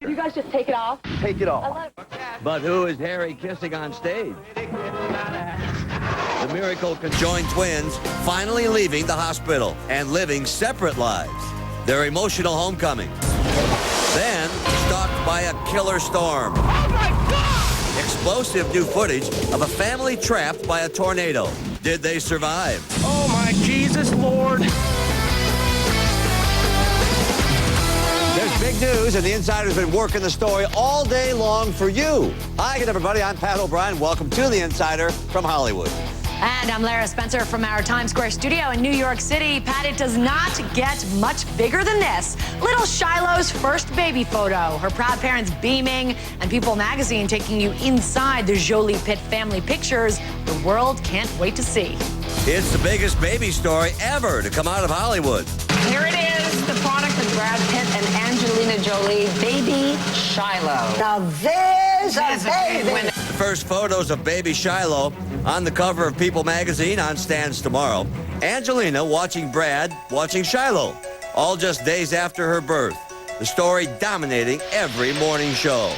You guys just take it off? Take it off. I love But who is Harry kissing on stage? The miracle conjoined twins finally leaving the hospital and living separate lives. Their emotional homecoming. Then, stalked by a killer storm. Oh my God! Explosive new footage of a family trapped by a tornado. Did they survive? Oh my Jesus Lord! There's big news, and the Insider's been working the story all day long for you. Hi again, everybody. I'm Pat O'Brien. Welcome to the Insider from Hollywood. And I'm Lara Spencer from our Times Square studio in New York City. Pat, it does not get much bigger than this. Little Shiloh's first baby photo. Her proud parents beaming, and People magazine taking you inside the Jolie Pitt family pictures the world can't wait to see. It's the biggest baby story ever to come out of Hollywood. Here it is, the product of Brad Pitt and Angelina Jolie, baby Shiloh. Now there's a baby. The first photos of baby Shiloh on the cover of People magazine on stands tomorrow. Angelina watching Brad, watching Shiloh, all just days after her birth. The story dominating every morning show.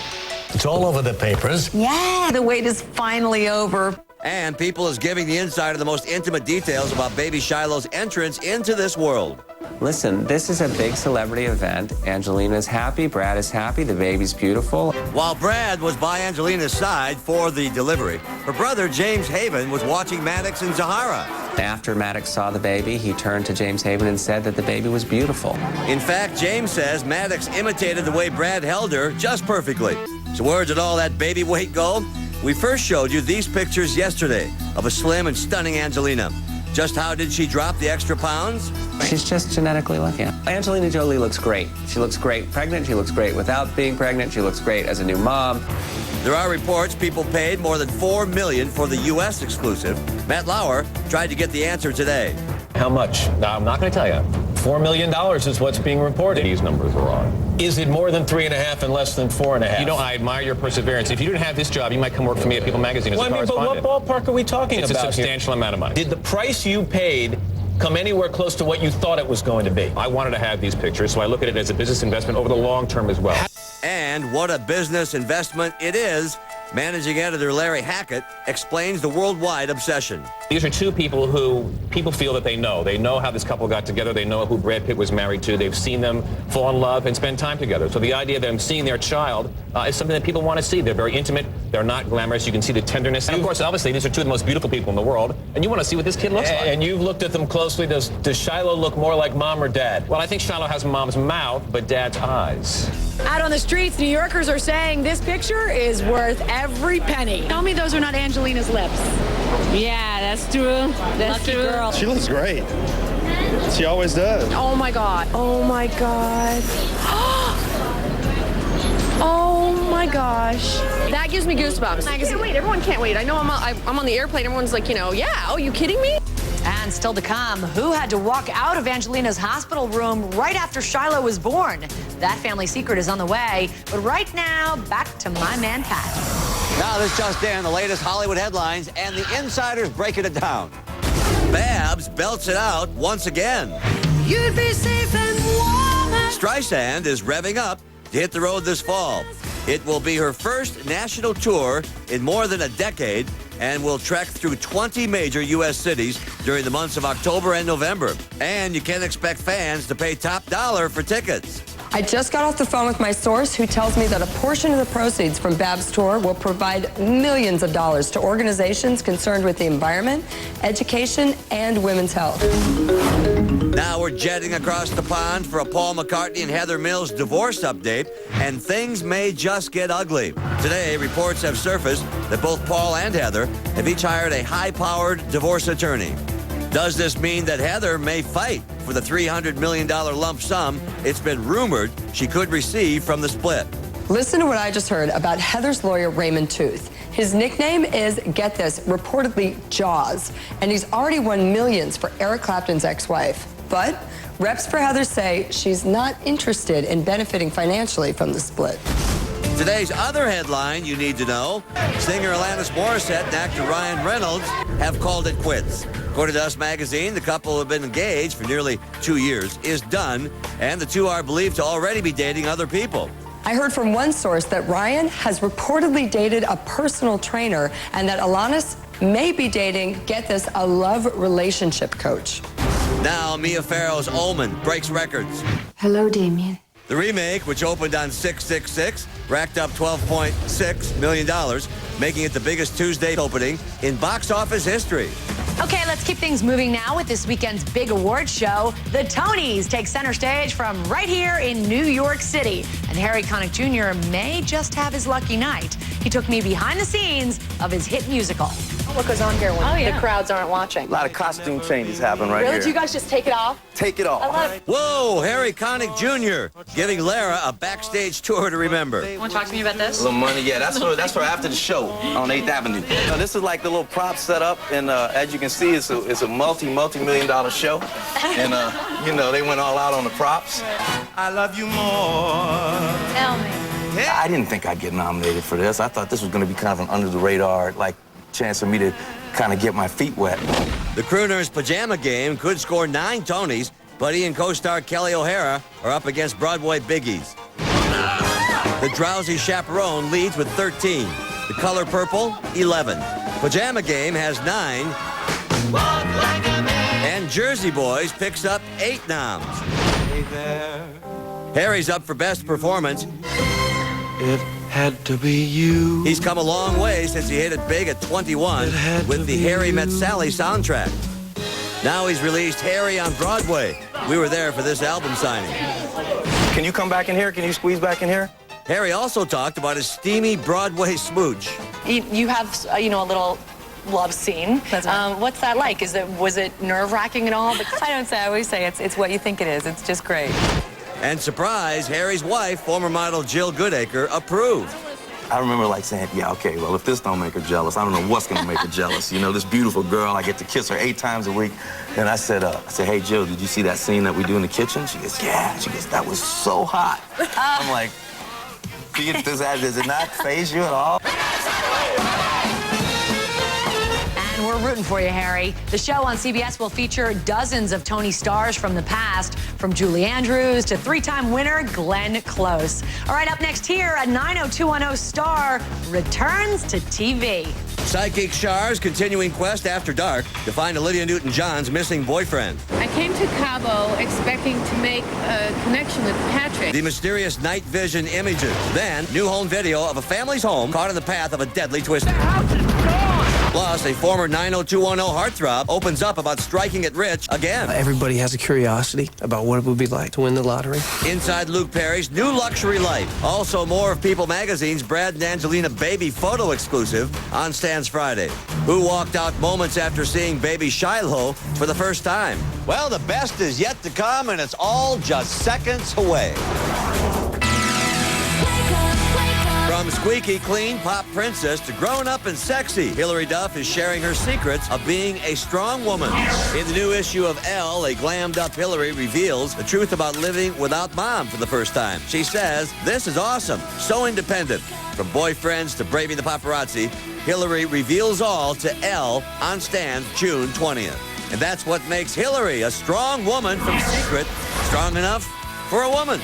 It's all over the papers. Yeah, the wait is finally over. And People is giving the Insider the most intimate details about baby Shiloh's entrance into this world. Listen, this is a big celebrity event. Angelina's happy, Brad is happy, the baby's beautiful. While Brad was by Angelina's side for the delivery, her brother James Haven was watching Maddox and Zahara. After Maddox saw the baby, he turned to James Haven and said that the baby was beautiful. In fact, James says Maddox imitated the way Brad held her just perfectly. So where did all that baby weight go? We first showed you these pictures yesterday of a slim and stunning Angelina. Just how did she drop the extra pounds? She's just genetically lucky. Angelina Jolie looks great. She looks great pregnant, she looks great without being pregnant, she looks great as a new mom. There are reports People paid more than $4 million for the U.S. exclusive. Matt Lauer tried to get the answer today. How much? No, I'm not going to tell you. $4 million is what's being reported. These numbers are wrong. Is it more than 3.5 and less than 4.5? You know, I admire your perseverance. If you didn't have this job, you might come work for me at People magazine as a correspondent. But what ballpark are we talking about? It's a substantial amount of money. Did the price you paid come anywhere close to what you thought it was going to be? I wanted to have these pictures, so I look at it as a business investment over the long term as well. And what a business investment it is. Managing editor Larry Hackett explains the worldwide obsession. These are two people who people feel that they know. They know how this couple got together. They know who Brad Pitt was married to. They've seen them fall in love and spend time together. So the idea of them seeing their child is something that people want to see. They're very intimate. They're not glamorous. You can see the tenderness. And of course, obviously, these are two of the most beautiful people in the world. And you want to see what this kid looks like. And you've looked at them closely. Does Shiloh look more like mom or dad? Well, I think Shiloh has mom's mouth, but dad's eyes. Out on the streets, New Yorkers are saying this picture is worth every penny. Tell me those are not Angelina's lips. Yeah, that's true. That's Lucky true. girl. She looks great. She always does. Oh my God. Oh my God. Oh my gosh. That gives me goosebumps. I can't wait. Everyone can't wait. I know I'm on the airplane. Everyone's like, yeah. Oh, you kidding me? And still to come, who had to walk out of Angelina's hospital room right after Shiloh was born? That family secret is on the way. But right now, back to my man, Pat. Now this just in, the latest Hollywood headlines and the Insider's breaking it down. Babs belts it out once again. You'd be safe and warm. Streisand is revving up to hit the road this fall. It will be her first national tour in more than a decade and will trek through 20 major U.S. cities during the months of October and November. And you can expect fans to pay top dollar for tickets. I just got off the phone with my source who tells me that a portion of the proceeds from Babs' tour will provide millions of dollars to organizations concerned with the environment, education, and women's health. Now we're jetting across the pond for a Paul McCartney and Heather Mills divorce update, and things may just get ugly. Today, reports have surfaced that both Paul and Heather have each hired a high-powered divorce attorney. Does this mean that Heather may fight for the $300 million lump sum it's been rumored she could receive from the split? Listen to what I just heard about Heather's lawyer, Raymond Tooth. His nickname is, get this, reportedly Jaws, and he's already won millions for Eric Clapton's ex-wife. But reps for Heather say she's not interested in benefiting financially from the split. Today's other headline you need to know, singer Alanis Morissette and actor Ryan Reynolds have called it quits. According to Us Magazine, the couple who have been engaged for nearly 2 years is done, and the two are believed to already be dating other people. I heard from one source that Ryan has reportedly dated a personal trainer and that Alanis may be dating, get this, a love relationship coach. Now, Mia Farrow's Omen breaks records. Hello, Damien. The remake, which opened on 6/6/6, racked up $12.6 million, making it the biggest Tuesday opening in box office history. Okay, let's keep things moving now with this weekend's big awards show. The Tonys take center stage from right here in New York City. And Harry Connick Jr. may just have his lucky night. He took me behind the scenes of his hit musical. What goes on here when the crowds aren't watching? A lot of costume changes happen right Really? here. Did you guys just take it off? Take it off. Whoa, Harry Connick Jr. giving Lara a backstage tour to remember. You want to talk to me about this? A little money, yeah. That's for after the show on 8th Avenue. Now, this is like the little prop set up, and as you can see, it's a multi-million-dollar show. And, you know, they went all out on the props. I love you more. Tell me. I didn't think I'd get nominated for this. I thought this was going to be kind of an under-the-radar, like, chance for me to kind of get my feet wet. The Crooner's Pajama Game could score 9 Tonys, but he and co-star Kelly O'Hara are up against Broadway biggies. The Drowsy Chaperone leads with 13. The Color Purple, 11. Pajama Game has 9. And Jersey Boys picks up 8 noms. Hey there. Harry's up for Best Performance. It had to be you. He's come a long way since he hit it big at 21 with the Harry Met Sally soundtrack. Now he's released Harry on Broadway. We were there for this album signing. Can you come back in here? Can you squeeze back in here? Harry also talked about his steamy Broadway smooch. You have, a little love scene. That's right. What's that like? Was it nerve-wracking at all? I don't say. I always say it's what you think it is. It's just great. And surprise, Harry's wife, former model Jill Goodacre, approved. I remember like saying, yeah, okay, well, if this don't make her jealous, I don't know what's gonna make her jealous. You know, this beautiful girl, I get to kiss her 8 times a week. And I said, hey, Jill, did you see that scene that we do in the kitchen? She goes, yeah. She goes, that was so hot. I'm like, does it not faze you at all? And we're rooting for you, Harry. The show on CBS will feature dozens of Tony stars from the past, from Julie Andrews to 3-time winner Glenn Close. All right, up next here, a 90210 star returns to TV. Psychic Char's continuing quest after dark to find Olivia Newton-John's missing boyfriend. I came to Cabo expecting to make a connection with Patrick. The mysterious night vision images. Then, new home video of a family's home caught in the path of a deadly twist. The house is gone. Plus, a former 90210 heartthrob opens up about striking it rich again. Everybody has a curiosity about what it would be like to win the lottery. Inside Luke Perry's new luxury life. Also, more of People Magazine's Brad and Angelina baby photo exclusive on Stands Friday. Who walked out moments after seeing baby Shiloh for the first time? Well, the best is yet to come, and it's all just seconds away. From squeaky clean pop princess to grown up and sexy, Hilary Duff is sharing her secrets of being a strong woman. In the new issue of Elle, a glammed up Hilary reveals the truth about living without mom for the first time. She says, "This is awesome, so independent." From boyfriends to braving the paparazzi, Hilary reveals all to Elle on Stands June 20th. And that's what makes Hilary a strong woman from Secret, strong enough for a woman.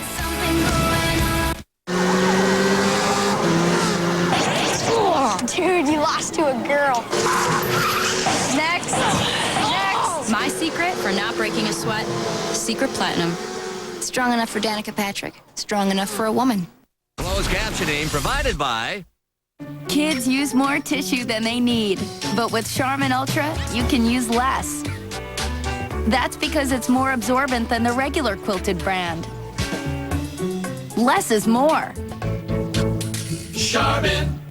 Dude, you lost to a girl. Next. Next. My secret for not breaking a sweat, Secret Platinum. Strong enough for Danica Patrick. Strong enough for a woman. Closed captioning provided by... Kids use more tissue than they need, but with Charmin Ultra, you can use less. That's because it's more absorbent than the regular quilted brand. Less is more. Charmin.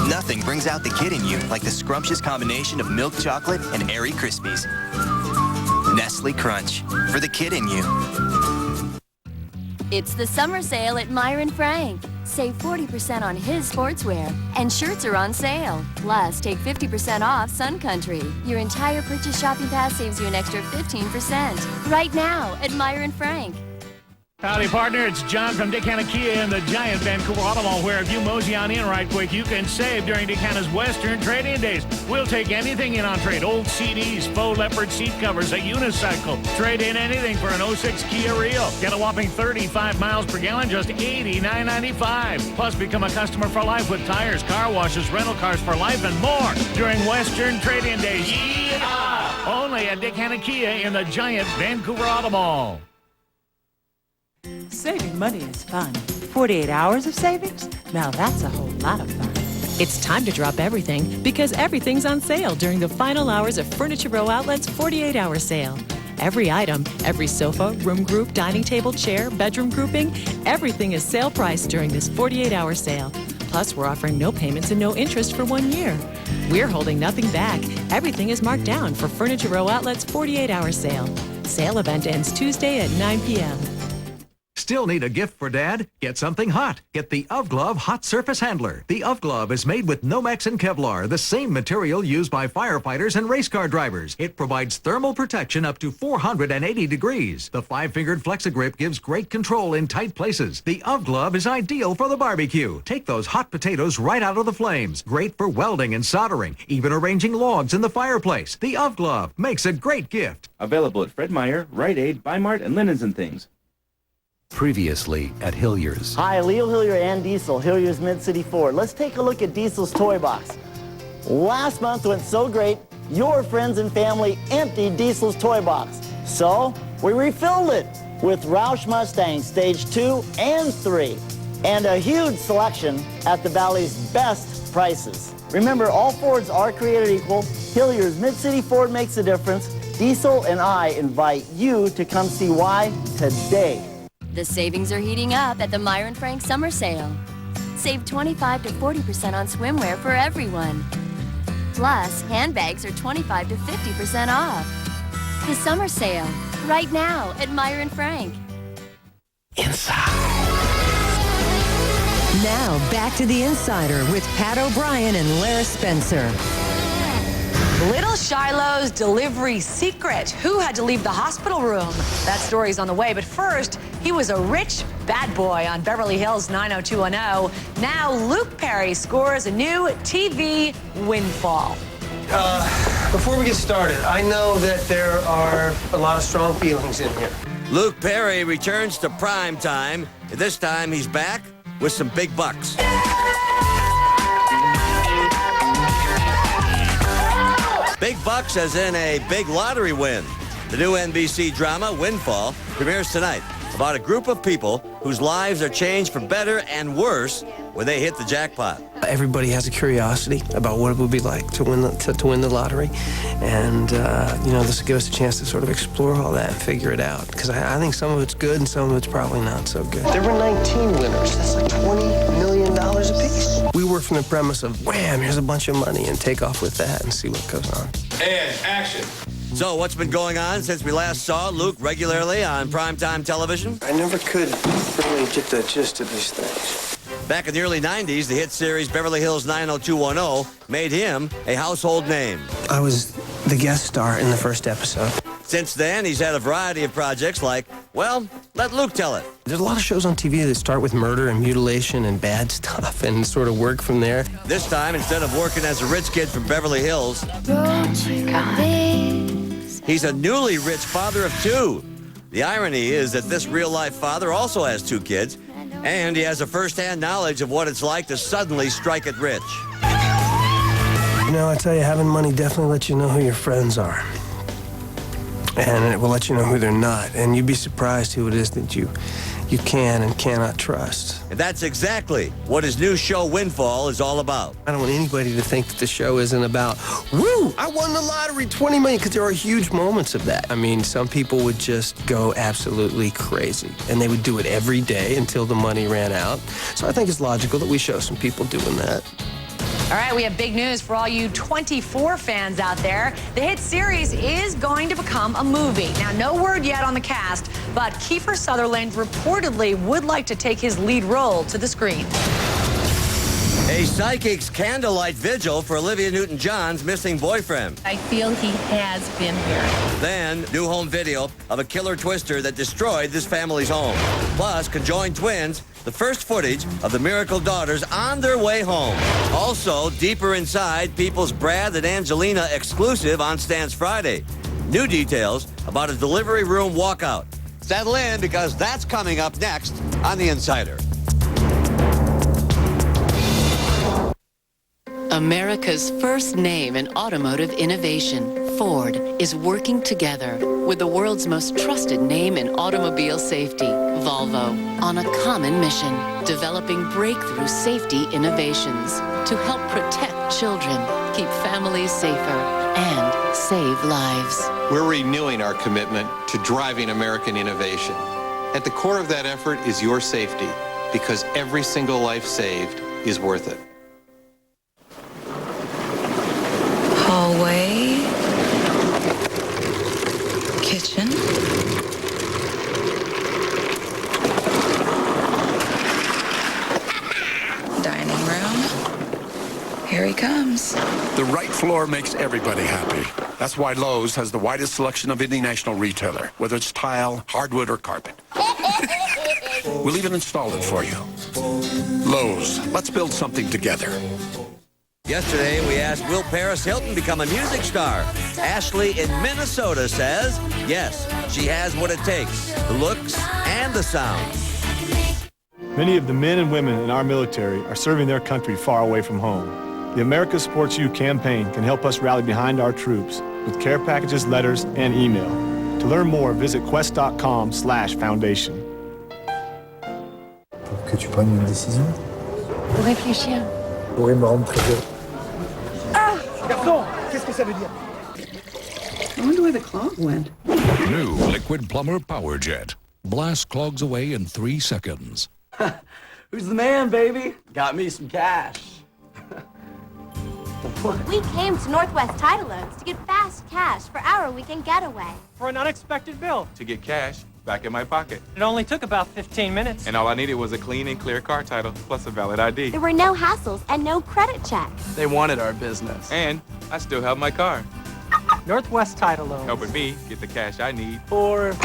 Nothing brings out the kid in you like the scrumptious combination of milk chocolate and Airy Krispies. Nestle Crunch, for the kid in you. It's the summer sale at Myron Frank. Save 40% on his sportswear, and shirts are on sale. Plus, take 50% off Sun Country. Your entire purchase shopping pass saves you an extra 15%. Right now at Meyer & Frank. Howdy, partner. It's John from Dick Hanna Kia in the giant Vancouver Auto Mall, where if you mosey on in right quick, you can save during Dick Hanna's Western Trade-In Days. We'll take anything in on trade. Old CDs, faux leopard seat covers, a unicycle. Trade in anything for an 06 Kia Rio. Get a whopping 35 miles per gallon, just $89.95. Plus, become a customer for life with tires, car washes, rental cars for life, and more during Western Trade-In Days. Yeehaw! Only at Dick Hanna Kia in the giant Vancouver Auto Mall. Saving money is fun. 48 hours of savings? Now that's a whole lot of fun. It's time to drop everything because everything's on sale during the final hours of Furniture Row Outlet's 48-hour sale. Every item, every sofa, room group, dining table, chair, bedroom grouping, everything is sale price during this 48-hour sale. Plus, we're offering no payments and no interest for 1 year. We're holding nothing back. Everything is marked down for Furniture Row Outlet's 48-hour sale. Sale event ends Tuesday at 9 p.m. Still need a gift for Dad? Get something hot. Get the UV Glove Hot Surface Handler. The UV Glove is made with Nomex and Kevlar, the same material used by firefighters and race car drivers. It provides thermal protection up to 480 degrees. The 5-fingered FlexiGrip gives great control in tight places. The UV Glove is ideal for the barbecue. Take those hot potatoes right out of the flames. Great for welding and soldering, even arranging logs in the fireplace. The UV Glove makes a great gift. Available at Fred Meyer, Rite Aid, Bi-Mart, and Linens and Things. Previously at Hilliers. Hi, Leo Hillier and Diesel, Hilliers Mid-City Ford. Let's take a look at Diesel's toy box. Last month went so great, your friends and family emptied Diesel's toy box. So, we refilled it with Roush Mustangs Stage 2 and 3, and a huge selection at the Valley's best prices. Remember, all Fords are created equal. Hilliers Mid-City Ford makes a difference. Diesel and I invite you to come see why today. The savings are heating up at the Meyer & Frank Summer Sale. Save 25 to 40% on swimwear for everyone. Plus, handbags are 25 to 50% off. The Summer Sale, right now at Meyer & Frank. Now, back to The Insider with Pat O'Brien and Lara Spencer. Little Shiloh's delivery secret. Who had to leave the hospital room? That story's on the way, but first, he was a rich bad boy on Beverly Hills 90210. Now Luke Perry scores a new TV windfall. Before we get started, I know that there are a lot of strong feelings in here. Luke Perry returns to prime time. This time he's back with some big bucks. Big bucks as in a big lottery win. The new NBC drama, Windfall, premieres tonight about a group of people whose lives are changed for better and worse when they hit the jackpot. Everybody has a curiosity about what it would be like to win the lottery. And, this will give us a chance to sort of explore all that and figure it out. Because I think some of it's good and some of it's probably not so good. There were 19 winners. That's like $20 million apiece. We work from the premise of, wham, here's a bunch of money, and take off with that and see what goes on. And action. So what's been going on since we last saw Luke regularly on primetime television? I never could really get the gist of these things. Back in the early 90s, the hit series Beverly Hills 90210 made him a household name. I was the guest star in the first episode. Since then, he's had a variety of projects like, well, let Luke tell it. There's a lot of shows on TV that start with murder and mutilation and bad stuff and sort of work from there. This time, instead of working as a rich kid from Beverly Hills, he's a newly rich father of 2. The irony is that this real-life father also has 2 kids, and he has a first-hand knowledge of what it's like to suddenly strike it rich. I tell you, having money definitely lets you know who your friends are. And it will let you know who they're not. And you'd be surprised who it is that you can and cannot trust. And that's exactly what his new show, Windfall, is all about. I don't want anybody to think that the show isn't about, woo, I won the lottery, 20 million, because there are huge moments of that. I mean, some people would just go absolutely crazy, and they would do it every day until the money ran out. So I think it's logical that we show some people doing that. All right, we have big news for all you 24 fans out there. The hit series is going to become a movie. Now, no word yet on the cast, but Kiefer Sutherland reportedly would like to take his lead role to the screen. A psychic's candlelight vigil for Olivia Newton-John's missing boyfriend. I feel he has been here. Then, new home video of a killer twister that destroyed this family's home. Plus, conjoined twins, the first footage of the miracle daughters on their way home. Also, deeper inside, People's Brad and Angelina exclusive on Stan's Friday. New details about a delivery room walkout. Settle in, because that's coming up next on The Insider. America's first name in automotive innovation, Ford, is working together with the world's most trusted name in automobile safety, Volvo, on a common mission, developing breakthrough safety innovations to help protect children, keep families safer, and save lives. We're renewing our commitment to driving American innovation. At the core of that effort is your safety, because every single life saved is worth it. Hallway, kitchen, dining room. Here he comes. The right floor makes everybody happy. That's why Lowe's has the widest selection of any national retailer, whether it's tile, hardwood, or carpet. We'll even install it for you. Lowe's, let's build something together. Yesterday, we asked, will Paris Hilton become a music star? Ashley in Minnesota says, yes, she has what it takes, the looks and the sound. Many of the men and women in our military are serving their country far away from home. The America Supports You campaign can help us rally behind our troops with care packages, letters, and email. To learn more, visit quest.com/foundation. Que tu prennes une décision. Pour réfléchir. Pourrait me rendre très heureux. Garçon, qu'est-ce que ça veut dire? I wonder where the clog went. New Liquid Plumber Power Jet. Blast clogs away in 3 seconds. Who's the man, baby? Got me some cash. We came to Northwest Title Loans to get fast cash for our weekend getaway. For an unexpected bill. To get cash back in my pocket. It only took about 15 minutes. And all I needed was a clean and clear car title plus a valid ID. There were no hassles and no credit checks. They wanted our business. And I still have my car. Northwest Title Loans. Helping me get the cash I need. For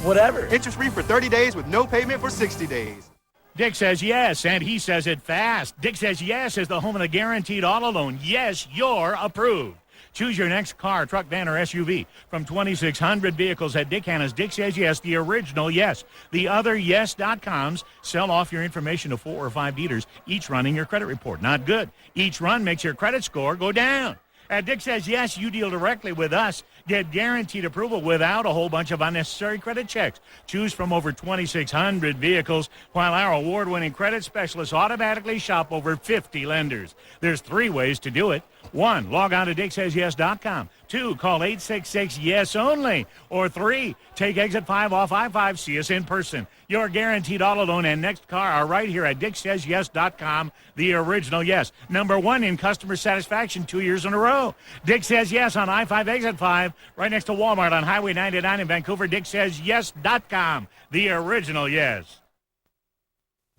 whatever. Interest-free for 30 days with no payment for 60 days. Dick says yes, and he says it fast. Dick says yes is the home of the guaranteed auto loan. Yes, you're approved. Choose your next car, truck, van, or SUV. From 2,600 vehicles at Dick Hanna's Dick Says Yes, the original yes. The other yes.coms sell off your information to 4 or 5 dealers, each running your credit report. Not good. Each run makes your credit score go down. At Dick Says Yes, you deal directly with us. Get guaranteed approval without a whole bunch of unnecessary credit checks. Choose from over 2,600 vehicles, while our award-winning credit specialists automatically shop over 50 lenders. There's 3 ways to do it. 1, log on to DickSaysYes.com. 2, call 866-YES-ONLY. Or 3, take exit 5 off I-5. See us in person. Your guaranteed auto loan and next car are right here at DickSaysYes.com, the original yes. Number 1 in customer satisfaction 2 years in a row. Dick Says Yes on I-5 exit 5, right next to Walmart on Highway 99 in Vancouver. DickSaysYes.com, the original yes.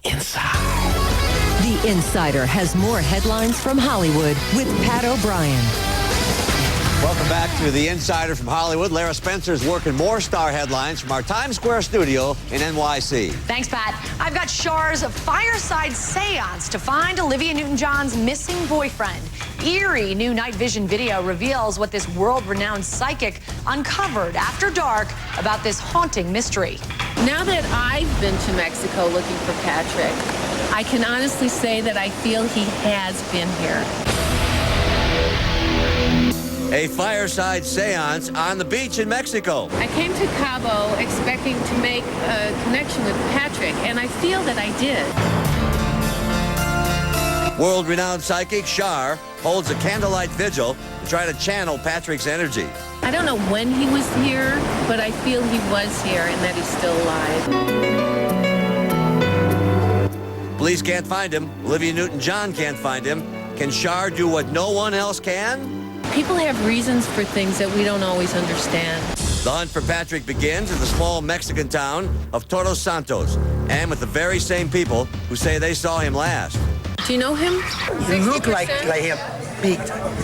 The Insider has more headlines from Hollywood with Pat O'Brien. Welcome back to The Insider from Hollywood. Lara Spencer's working more star headlines from our Times Square studio in NYC. Thanks, Pat. I've got Char's fireside seance to find Olivia Newton-John's missing boyfriend. Eerie new night vision video reveals what this world-renowned psychic uncovered after dark about this haunting mystery. Now that I've been to Mexico looking for Patrick, I can honestly say that I feel he has been here. A fireside seance on the beach in Mexico. I came to Cabo expecting to make a connection with Patrick, and I feel that I did. World-renowned psychic Char holds a candlelight vigil to try to channel Patrick's energy. I don't know when he was here, but I feel he was here and that he's still alive. Police can't find him. Olivia Newton-John can't find him. Can Shar do what no one else can? People have reasons for things that we don't always understand. The hunt for Patrick begins in the small Mexican town of Todos Santos, and with the very same people who say they saw him last. Do you know him? You look like him, big time.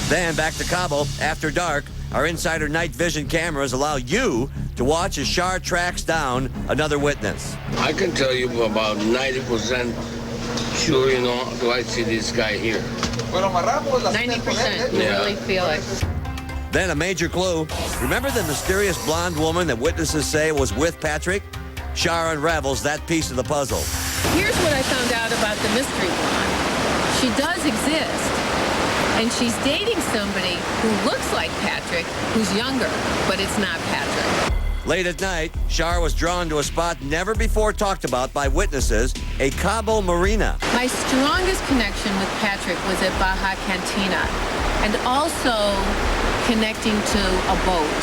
Then back to Cabo after dark. Our Insider night vision cameras allow you to watch as Shar tracks down another witness. I can tell you about 90% sure, do I see this guy here. 90%, you really feel it. Then a major clue. Remember the mysterious blonde woman that witnesses say was with Patrick? Shar unravels that piece of the puzzle. Here's what I found out about the mystery blonde. She does exist, and she's dating somebody who looks like Patrick, who's younger, but it's not Patrick. Late at night, Shar was drawn to a spot never before talked about by witnesses, a Cabo Marina. My strongest connection with Patrick was at Baja Cantina, and also connecting to a boat.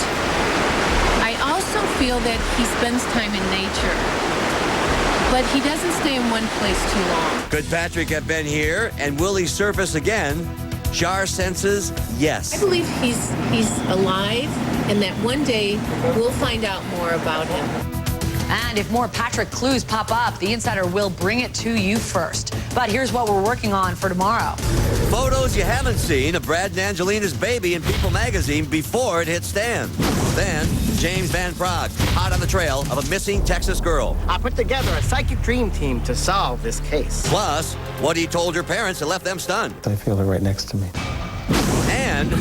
I also feel that he spends time in nature, but he doesn't stay in one place too long. Could Patrick have been here, and will he surface again? Shar senses yes. I believe he's alive, and that one day we'll find out more about him. And if more Patrick clues pop up, the Insider will bring it to you first. But here's what we're working on for tomorrow. Photos you haven't seen of Brad and Angelina's baby in People magazine before it hit stands. Then, James Van Praagh, hot on the trail of a missing Texas girl. I put together a psychic dream team to solve this case. Plus, what he told her parents that left them stunned. I feel her right next to me. And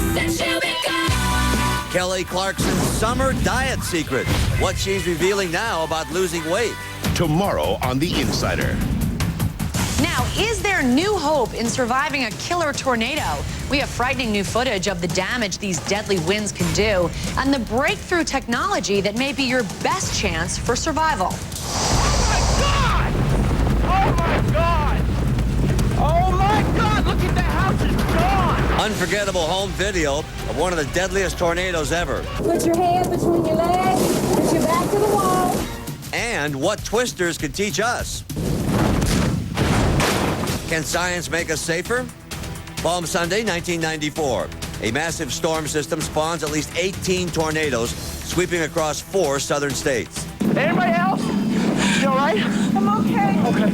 Kelly Clarkson's summer diet secret. What she's revealing now about losing weight. Tomorrow on The Insider. Now, is there new hope in surviving a killer tornado? We have frightening new footage of the damage these deadly winds can do and the breakthrough technology that may be your best chance for survival. Oh my God! Oh my God! Look at the house, it's gone! Unforgettable home video of one of the deadliest tornadoes ever. Put your hand between your legs, put your back to the wall. And what twisters can teach us. Can science make us safer? Palm Sunday, 1994. A massive storm system spawns at least 18 tornadoes sweeping across 4 southern states. Anybody else? You all right? I'm okay. Okay.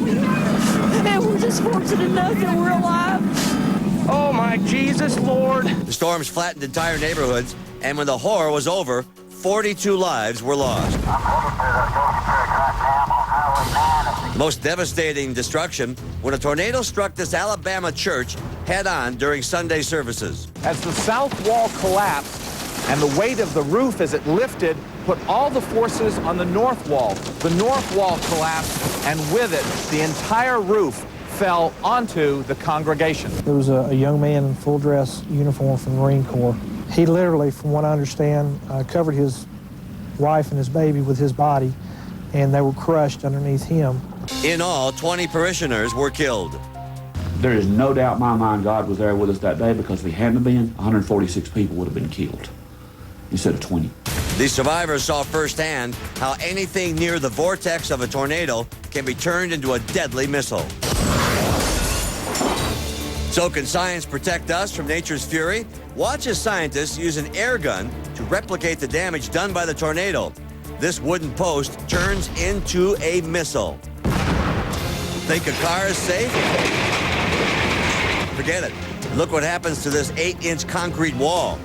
And we're just fortunate enough that we're alive. Oh my Jesus, Lord. The storms flattened entire neighborhoods, and when the horror was over, 42 lives were lost. Most devastating destruction when a tornado struck this Alabama church head-on during Sunday services. As the south wall collapsed and the weight of the roof as it lifted put all the forces on the north wall. The north wall collapsed, and with it, the entire roof fell onto the congregation. There was a young man in full dress uniform from the Marine Corps. He literally, from what I understand, covered his wife and his baby with his body, and they were crushed underneath him. In all, 20 parishioners were killed. There is no doubt in my mind God was there with us that day, because if he hadn't been, 146 people would have been killed instead of 20. These survivors saw firsthand how anything near the vortex of a tornado can be turned into a deadly missile. So can science protect us from nature's fury? Watch as scientists use an air gun to replicate the damage done by the tornado. This wooden post turns into a missile. Think a car is safe? Forget it. Look what happens to this 8-inch concrete wall.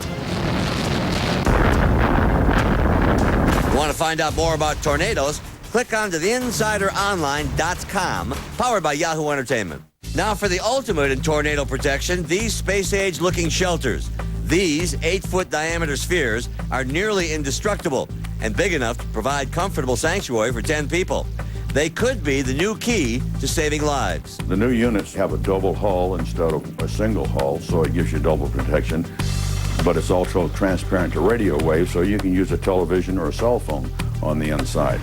Want to find out more about tornadoes? Click on to theinsideronline.com, powered by Yahoo Entertainment. Now for the ultimate in tornado protection, these space-age looking shelters. These 8-foot diameter spheres are nearly indestructible and big enough to provide comfortable sanctuary for 10 people. They could be the new key to saving lives. The new units have a double hull instead of a single hull, so it gives you double protection. But it's also transparent to radio waves, so you can use a television or a cell phone on the inside.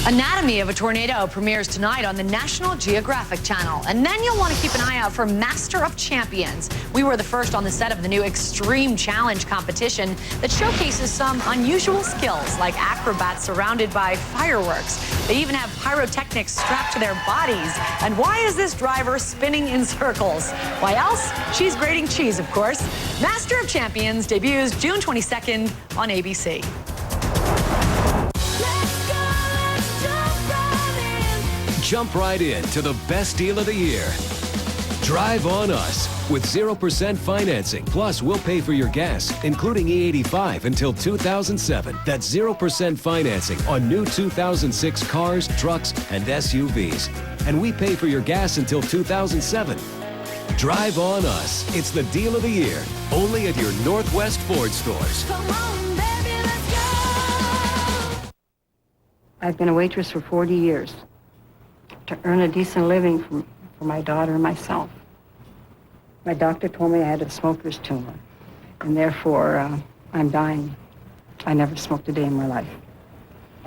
Anatomy of a Tornado premieres tonight on the National Geographic Channel. And then you'll want to keep an eye out for Master of Champions. We were the first on the set of the new Extreme Challenge competition that showcases some unusual skills, like acrobats surrounded by fireworks. They even have pyrotechnics strapped to their bodies. And why is this driver spinning in circles? Why else? She's grating cheese, of course. Master of Champions debuts June 22nd on ABC. Jump right in to the best deal of the year. Drive on us with 0% financing. Plus, we'll pay for your gas, including E85 until 2007. That's 0% financing on new 2006 cars, trucks, and SUVs. And we pay for your gas until 2007. Drive on us. It's the deal of the year. Only at your Northwest Ford stores. Come on, baby, let's go. I've been a waitress for 40 years to earn a decent living for my daughter and myself. My doctor told me I had a smoker's tumor, and therefore I'm dying. I never smoked a day in my life.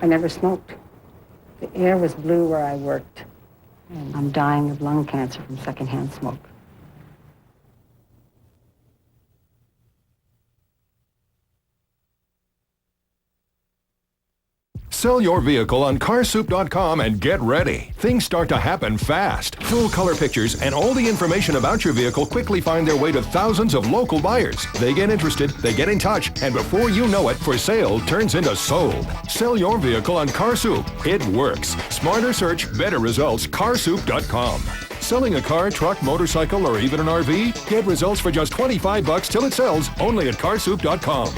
I never smoked. The air was blue where I worked, and I'm dying of lung cancer from secondhand smoke. Sell your vehicle on carsoup.com and get ready. Things start to happen fast. Full color pictures and all the information about your vehicle quickly find their way to thousands of local buyers. They get interested, they get in touch, and before you know it, for sale turns into sold. Sell your vehicle on CarSoup. It works. Smarter search, better results. carsoup.com. Selling a car, truck, motorcycle, or even an RV? Get results for just $25 till it sells, only at carsoup.com.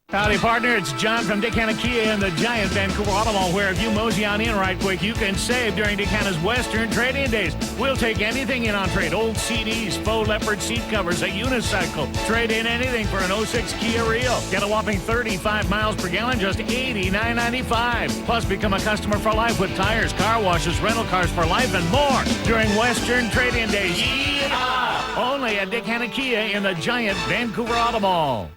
Howdy, partner. It's John from Dick Kia and the giant Vancouver Auto Mall, where if you mosey on in right quick, you can save during Dick Western Trade-In Days. We'll take anything in on trade. Old CDs, faux leopard seat covers, a unicycle. Trade in anything for an 06 Kia Rio. Get a whopping 35 miles per gallon, just $89.95. Plus, become a customer for life with tires, car washes, rental cars for life, and more during Western Trade-In Days. Yeehaw! Only at Dick Kia in the giant Vancouver Auto Mall.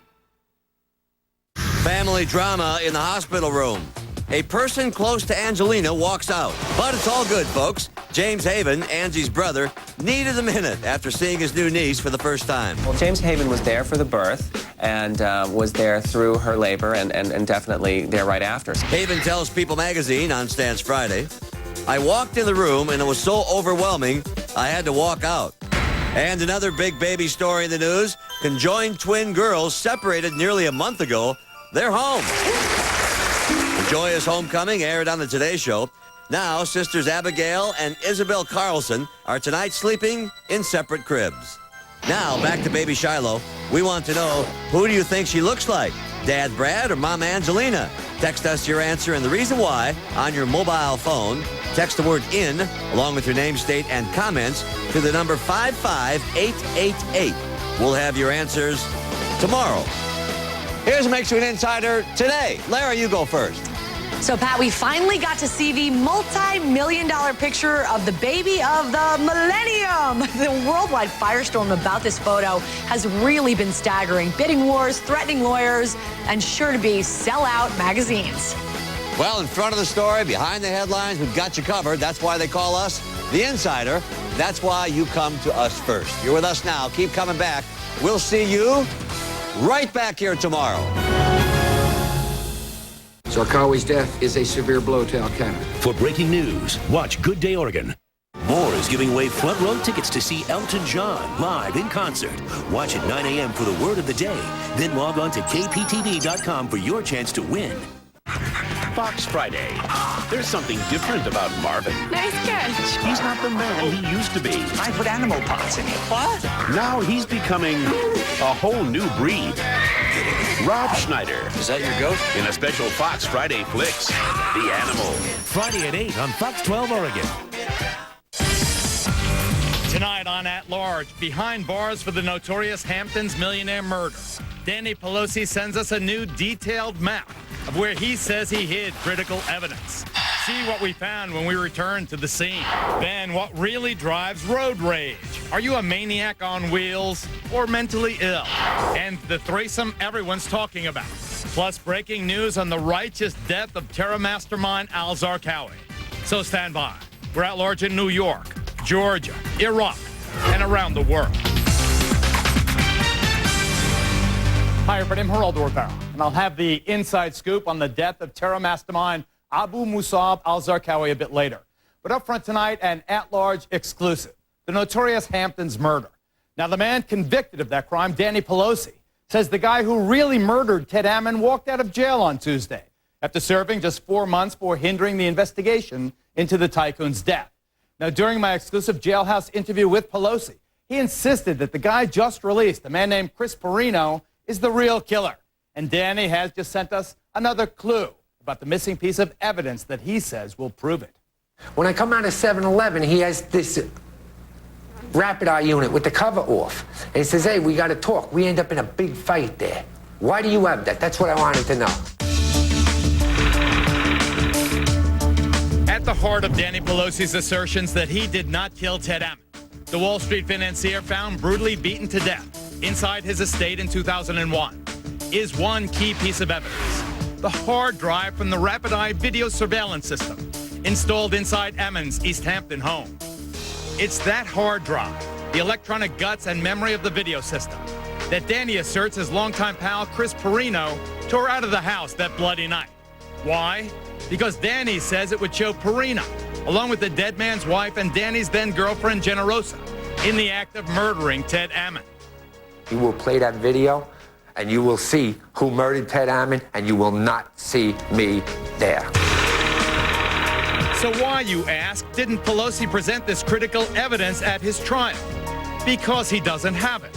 Family drama in the hospital room. A person close to Angelina walks out. But it's all good, folks. James Haven, Angie's brother, needed a minute after seeing his new niece for the first time. Well, James Haven was there for the birth and was there through her labor and definitely there right after. Haven tells People magazine on Stan's Friday, I walked in the room and it was so overwhelming, I had to walk out. And another big baby story in the news, conjoined twin girls separated nearly a month ago. They're home. The joyous homecoming aired on the Today Show. Now, sisters Abigail and Isabel Carlson are tonight sleeping in separate cribs. Now, back to baby Shiloh. We want to know, who do you think she looks like? Dad Brad or Mom Angelina? Text us your answer and the reason why on your mobile phone. Text the word IN, along with your name, state, and comments to the number 55888. We'll have your answers tomorrow. Here's what makes you an insider today. Lara, you go first. So, Pat, we finally got to see the multi-million-dollar picture of the baby of the millennium. The worldwide firestorm about this photo has really been staggering. Bidding wars, threatening lawyers, and sure to be sell-out magazines. Well, in front of the story, behind the headlines, we've got you covered. That's why they call us The Insider. That's why you come to us first. You're with us now. Keep coming back. We'll see you right back here tomorrow. Zarqawi's death is a severe blow to Al-Qaeda. For breaking news, watch Good Day Oregon. Moore is giving away front row tickets to see Elton John live in concert. Watch at 9 a.m. for the word of the day. Then log on to kptv.com for your chance to win. Fox Friday. There's something different about Marvin. Nice catch. He's not the man he used to be. I put animal parts in it. What? Now he's becoming a whole new breed. Rob Schneider. Is that your goat? In a special Fox Friday Flicks, The Animal. Friday at 8 on Fox 12 Oregon. Tonight on At Large, behind bars for the notorious Hamptons millionaire murder. Danny Pelosi sends us a new detailed map of where he says he hid critical evidence. See what we found when we return to the scene. Then what really drives road rage? Are you a maniac on wheels or mentally ill? And the threesome everyone's talking about. Plus, breaking news on the righteous death of terror mastermind al-Zarqawi. So stand by. We're at large in New York, Georgia, Iraq, and around the world. Hi, everybody. I'm Geraldo, and I'll have the inside scoop on the death of terror mastermind Abu Musab al-Zarqawi a bit later. But up front tonight, an at-large exclusive, the notorious Hamptons murder. Now, the man convicted of that crime, Danny Pelosi, says the guy who really murdered Ted Ammon walked out of jail on Tuesday after serving just 4 months for hindering the investigation into the tycoon's death. Now, during my exclusive jailhouse interview with Pelosi, he insisted that the guy just released, a man named Chris Perino, is the real killer. And Danny has just sent us another clue about the missing piece of evidence that he says will prove it. When I come out of 7-Eleven, he has this rapid eye unit with the cover off. And he says, hey, we got to talk. We end up in a big fight there. Why do you have that? That's what I wanted to know. At the heart of Danny Pelosi's assertions that he did not kill Ted Ammon, the Wall Street financier found brutally beaten to death inside his estate in 2001 is one key piece of evidence: the hard drive from the rapid eye video surveillance system installed inside Ammon's East Hampton home. It's that hard drive, the electronic guts and memory of the video system, that Danny asserts his longtime pal Chris Perino tore out of the house that bloody night. Why? Because Danny says it would show Perino, along with the dead man's wife and Danny's then-girlfriend Generosa, in the act of murdering Ted Ammon. You will play that video, and you will see who murdered Ted Ammon, and you will not see me there. So why, you ask, didn't Pelosi present this critical evidence at his trial? Because he doesn't have it.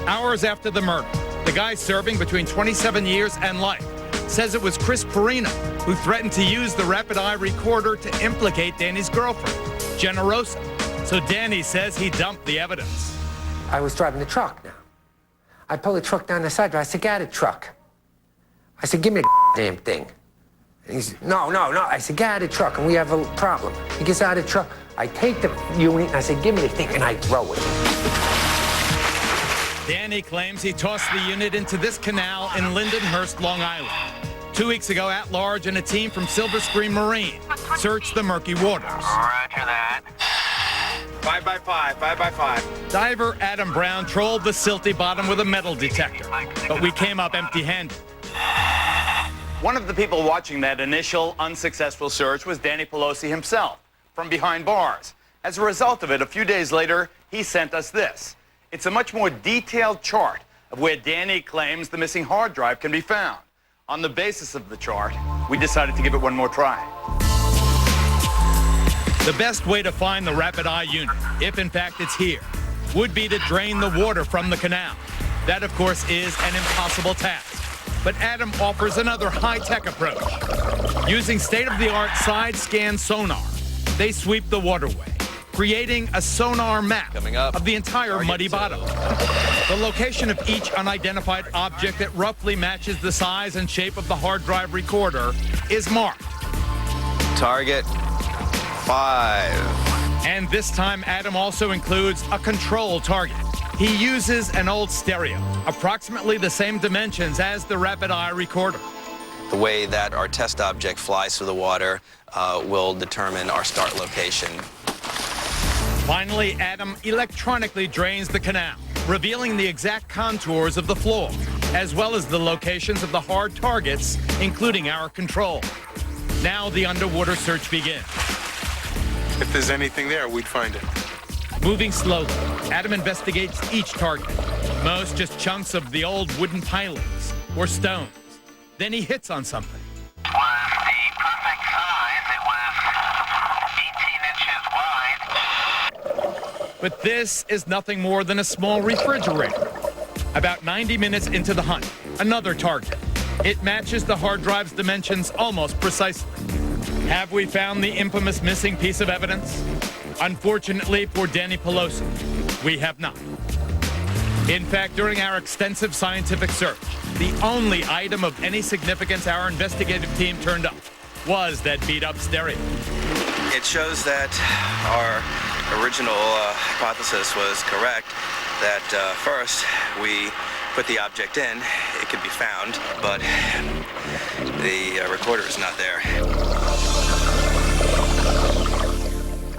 Hours after the murder, the guy serving between 27 years and life says it was Chris Perino who threatened to use the rapid eye recorder to implicate Danny's girlfriend, Generosa. So Danny says he dumped the evidence. I was driving the truck now. I pulled the truck down the side. I said, get a truck. I said, give me the damn thing. And he said, no. I said, get out of the truck, and we have a problem. He gets out of the truck. I take the unit, and I said, give me the thing, and I throw it. Danny claims he tossed the unit into this canal in Lindenhurst, Long Island. 2 weeks ago, at large, and a team from Silver Screen Marine searched the murky waters. Roger that. 5 by 5. Diver Adam Brown trolled the silty bottom with a metal detector, but we came up empty-handed. One of the people watching that initial unsuccessful search was Danny Pelosi himself, from behind bars. As a result of it, a few days later, he sent us this. It's a much more detailed chart of where Danny claims the missing hard drive can be found. On the basis of the chart, we decided to give it one more try. The best way to find the rapid eye unit, if in fact it's here, would be to drain the water from the canal. That, of course, is an impossible task. But Adam offers another high-tech approach. Using state-of-the-art side-scan sonar, they sweep the waterway, creating a sonar map of the entire muddy bottom. The location of each unidentified object that roughly matches the size and shape of the hard drive recorder is marked. Target 5. And this time, Adam also includes a control target. He uses an old stereo, approximately the same dimensions as the rapid eye recorder. The way that our test object flies through the water will determine our start location. Finally, Adam electronically drains the canal, revealing the exact contours of the floor, as well as the locations of the hard targets, including our control. Now the underwater search begins. If there's anything there, we'd find it. Moving slowly, Adam investigates each target. Most just chunks of the old wooden pilings or stones. Then he hits on something. It was the perfect size. It was 18 inches wide. But this is nothing more than a small refrigerator. About 90 minutes into the hunt, another target. It matches the hard drive's dimensions almost precisely. Have we found the infamous missing piece of evidence? Unfortunately for Danny Pelosi, we have not. In fact, during our extensive scientific search, the only item of any significance our investigative team turned up was that beat-up stereo. It shows that our original hypothesis was correct, that first we put the object in, it could be found, but the recorder is not there.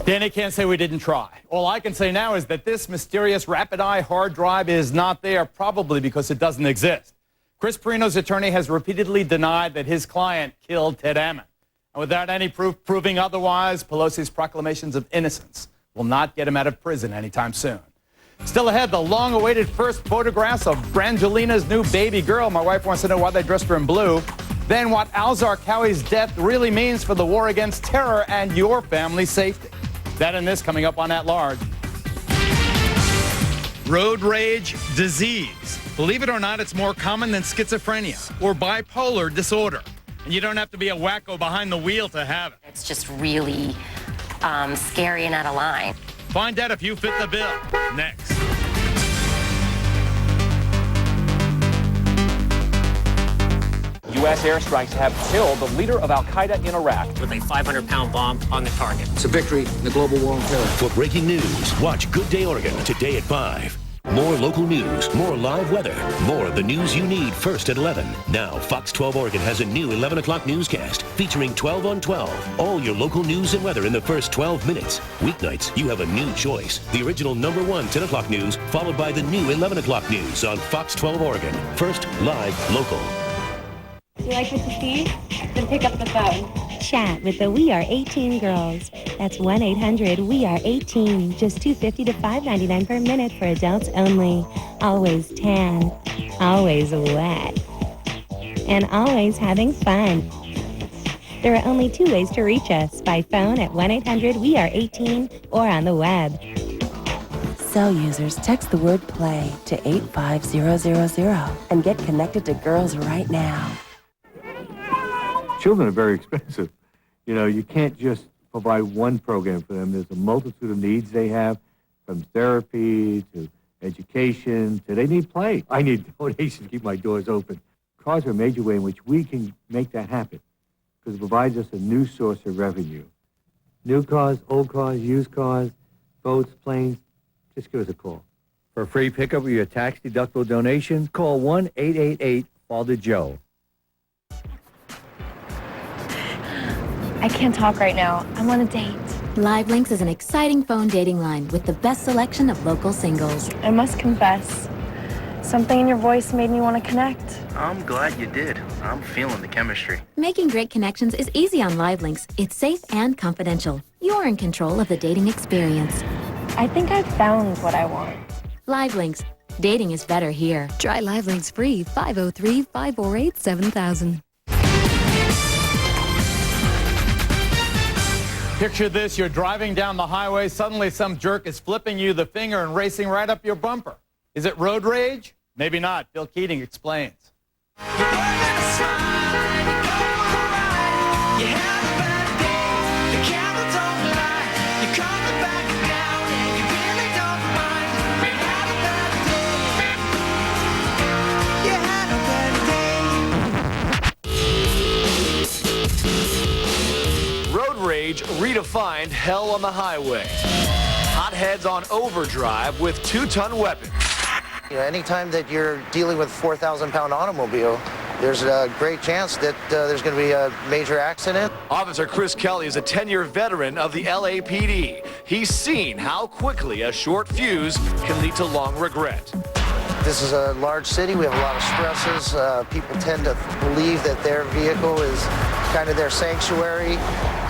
Danny can't say we didn't try. All I can say now is that this mysterious rapid-eye hard drive is not there, probably because it doesn't exist. Chris Perino's attorney has repeatedly denied that his client killed Ted Ammon. And without any proof proving otherwise, Pelosi's proclamations of innocence will not get him out of prison anytime soon. Still ahead, the long-awaited first photographs of Brangelina's new baby girl. My wife wants to know why they dressed her in blue. Then what Al Zarqawi's death really means for the war against terror and your family's safety. That and this coming up on At Large. Road rage disease. Believe it or not, it's more common than schizophrenia or bipolar disorder. And you don't have to be a wacko behind the wheel to have it. It's just really scary and out of line. Find out if you fit the bill. Next. U.S. airstrikes have killed the leader of al-Qaeda in Iraq. With a 500-pound bomb on the target. It's a victory in the global war on terror. For breaking news, watch Good Day Oregon today at 5. More local news, more live weather, more of the news you need first at 11. Now, Fox 12 Oregon has a new 11 o'clock newscast featuring 12 on 12. All your local news and weather in the first 12 minutes. Weeknights, you have a new choice. The original #1 10 o'clock news, followed by the new 11 o'clock news on Fox 12 Oregon. First, live, local. Do you like what you see? Then pick up the phone. Chat with the We Are 18 girls. That's 1-800-WE-ARE-18. Just $2.50 to $5.99 per minute for adults only. Always tan, always wet, and always having fun. There are only 2 ways to reach us: by phone at 1-800-WE-ARE-18 or on the web. Cell users text the word PLAY to 85000 and get connected to girls right now. Children are very expensive. You know, you can't just provide one program for them. There's a multitude of needs they have, from therapy to education to they need play. I need donations to keep my doors open. Cars are a major way in which we can make that happen because it provides us a new source of revenue. New cars, old cars, used cars, boats, planes, just give us a call. For a free pickup of your tax-deductible donation, call 1-888-FATHER-JOE. I can't talk right now. I'm on a date. LiveLinks is an exciting phone dating line with the best selection of local singles. I must confess, something in your voice made me want to connect. I'm glad you did. I'm feeling the chemistry. Making great connections is easy on LiveLinks. It's safe and confidential. You're in control of the dating experience. I think I've found what I want. LiveLinks. Dating is better here. Try LiveLinks free. 503-548-7000. Picture this, you're driving down the highway, suddenly some jerk is flipping you the finger and racing right up your bumper. Is it road rage? Maybe not. Bill Keating explains. Rage redefined hell on the highway. Hotheads on overdrive with 2-ton weapons. You know, anytime that you're dealing with a 4,000-pound automobile, there's a great chance that there's going to be a major accident. Officer Chris Kelly is a 10-year veteran of the LAPD. He's seen how quickly a short fuse can lead to long regret. This is a large city. We have a lot of stresses. People tend to believe that their vehicle is kind of their sanctuary.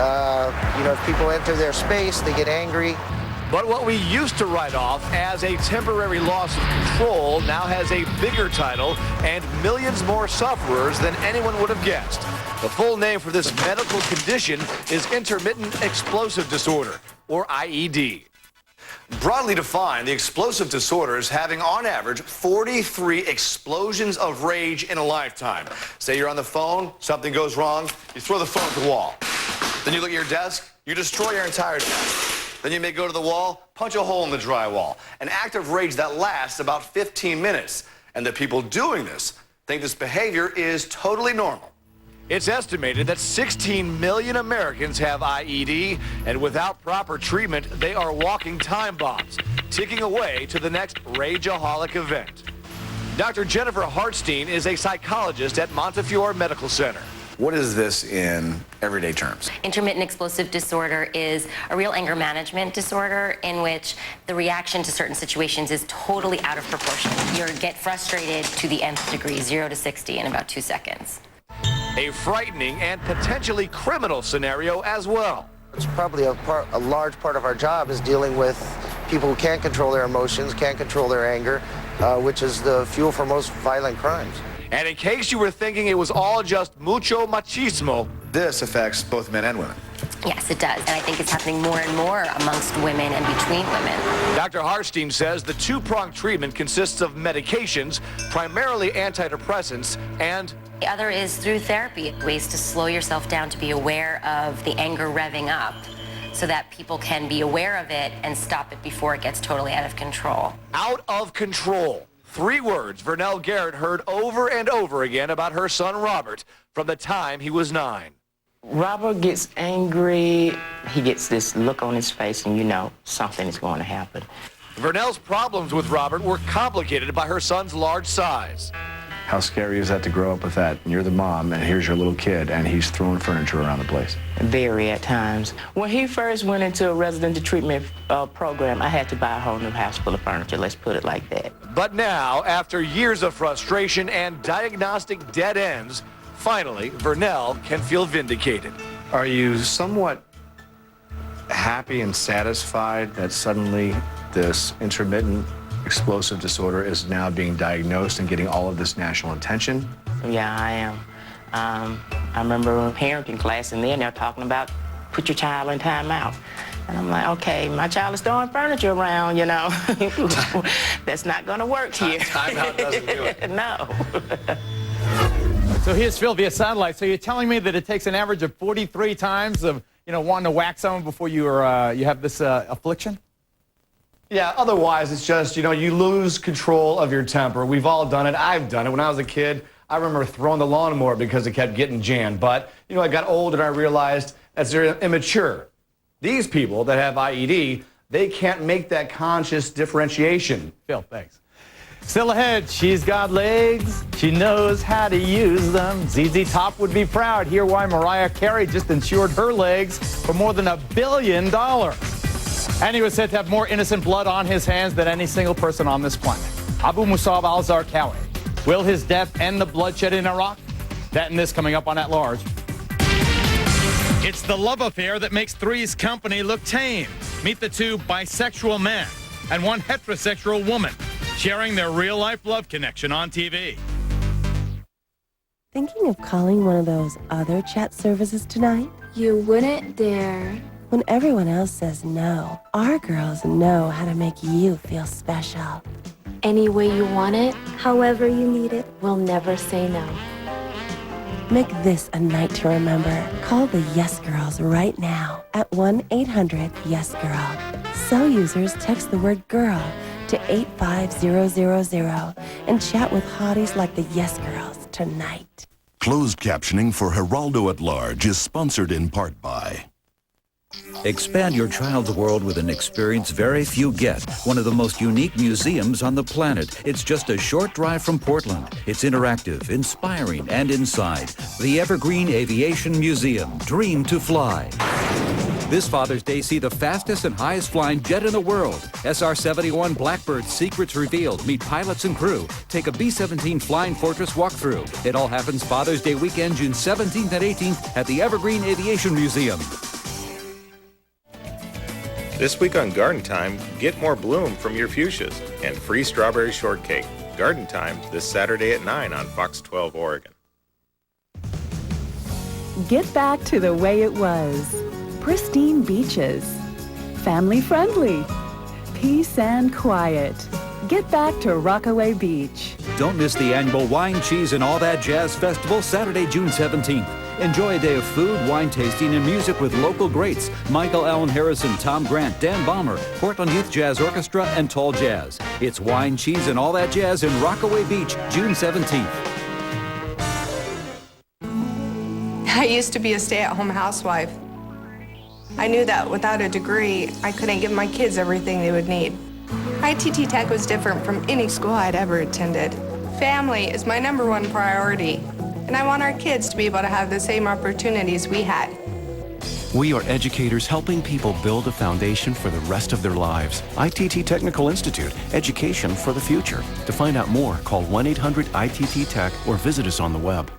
You know, if people enter their space, they get angry. But what we used to write off as a temporary loss of control now has a bigger title and millions more sufferers than anyone would have guessed. The full name for this medical condition is intermittent explosive disorder, or IED. Broadly defined, the explosive disorder is having, on average, 43 explosions of rage in a lifetime. Say you're on the phone, something goes wrong, you throw the phone at the wall. Then you look at your desk, you destroy your entire desk. Then you may go to the wall, punch a hole in the drywall. An act of rage that lasts about 15 minutes. And the people doing this think this behavior is totally normal. It's estimated that 16 million Americans have IED, and without proper treatment, they are walking time bombs, ticking away to the next rageaholic event. Dr. Jennifer Hartstein is a psychologist at Montefiore Medical Center. What is this in everyday terms? Intermittent explosive disorder is a real anger management disorder in which the reaction to certain situations is totally out of proportion. You get frustrated to the nth degree, 0 to 60 in about 2 seconds. A frightening and potentially criminal scenario as well. It's probably a large part of our job is dealing with people who can't control their emotions, can't control their anger, which is the fuel for most violent crimes. And in case you were thinking it was all just mucho machismo, this affects both men and women. Yes, it does. And I think it's happening more and more amongst women and between women. Dr. Hartstein says the two-pronged treatment consists of medications, primarily antidepressants, and the other is through therapy, ways to slow yourself down to be aware of the anger revving up so that people can be aware of it and stop it before it gets totally out of control. Out of control. 3 words Vernell Garrett heard over and over again about her son Robert from the time he was 9. Robert gets angry. He gets this look on his face, and you know something is going to happen. Vernell's problems with Robert were complicated by her son's large size. How scary is that to grow up with that? And you're the mom, and here's your little kid, and he's throwing furniture around the place. Very at times. When he first went into a residential treatment program, I had to buy a whole new house full of furniture, let's put it like that. But now, after years of frustration and diagnostic dead ends, finally, Vernell can feel vindicated. Are you somewhat happy and satisfied that suddenly this intermittent explosive disorder is now being diagnosed and getting all of this national attention? Yeah, I am. I remember in parenting class, and they're talking about put your child in timeout. And I'm like, okay, my child is throwing furniture around, you know. That's not going to work here. Timeout doesn't do it. No. So here's Phil via satellite. So you're telling me that it takes an average of 43 times of, wanting to whack someone before you have this affliction? Yeah, otherwise it's just, you lose control of your temper. We've all done it. I've done it. When I was a kid, I remember throwing the lawnmower because it kept getting jammed. But, I got older and I realized that's very immature. These people that have IED, they can't make that conscious differentiation. Phil, thanks. Still ahead, she's got legs. She knows how to use them. ZZ Top would be proud. Hear why Mariah Carey just insured her legs for more than $1 billion. And he was said to have more innocent blood on his hands than any single person on this planet. Abu Musab al-Zarqawi. Will his death end the bloodshed in Iraq? That and this coming up on At Large. It's the love affair that makes Three's Company look tame. Meet the 2 bisexual men and 1 heterosexual woman sharing their real-life love connection on TV. Thinking of calling one of those other chat services tonight? You wouldn't dare. When everyone else says no, our girls know how to make you feel special. Any way you want it, however you need it, we'll never say no. Make this a night to remember. Call the Yes Girls right now at 1-800-YES-GIRL. Cell users text the word GIRL to 85000 and chat with hotties like the Yes Girls tonight. Closed captioning for Geraldo at Large is sponsored in part by... Expand your child's world with an experience very few get. One of the most unique museums on the planet. It's just a short drive from Portland. It's interactive, inspiring, and inside. The Evergreen Aviation Museum. Dream to fly. This Father's Day, see the fastest and highest flying jet in the world. SR-71 Blackbird secrets revealed. Meet pilots and crew. Take a B-17 Flying Fortress walkthrough. It all happens Father's Day weekend, June 17th and 18th at the Evergreen Aviation Museum. This week on Garden Time, get more bloom from your fuchsias and free strawberry shortcake. Garden Time this Saturday at 9 on Fox 12 Oregon. Get back to the way it was. Pristine beaches. Family friendly. Peace and quiet. Get back to Rockaway Beach. Don't miss the annual Wine, Cheese, and All That Jazz Festival, Saturday, June 17th. Enjoy a day of food, wine tasting, and music with local greats. Michael Allen Harrison, Tom Grant, Dan Balmer, Portland Youth Jazz Orchestra, and Tall Jazz. It's Wine, Cheese, and All That Jazz in Rockaway Beach, June 17th. I used to be a stay-at-home housewife. I knew that without a degree, I couldn't give my kids everything they would need. ITT Tech was different from any school I'd ever attended. Family is my #1 priority, and I want our kids to be able to have the same opportunities we had. We are educators helping people build a foundation for the rest of their lives. ITT Technical Institute, education for the future. To find out more, call 1-800-ITT-TECH or visit us on the web.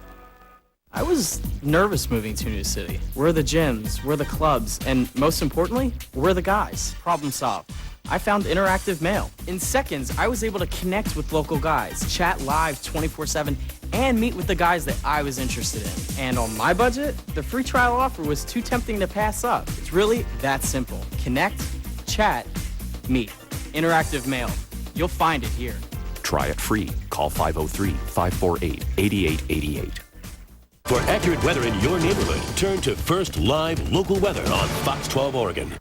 I was nervous moving to a new city. Where are the gyms? Where are the clubs? And most importantly, where are the guys? Problem solved. I found interactive mail. In seconds, I was able to connect with local guys, chat live 24/7, and meet with the guys that I was interested in. And on my budget, the free trial offer was too tempting to pass up. It's really that simple. Connect, chat, meet. Interactive mail. You'll find it here. Try it free. Call 503-548-8888. For accurate weather in your neighborhood, turn to First Live Local Weather on Fox 12 Oregon.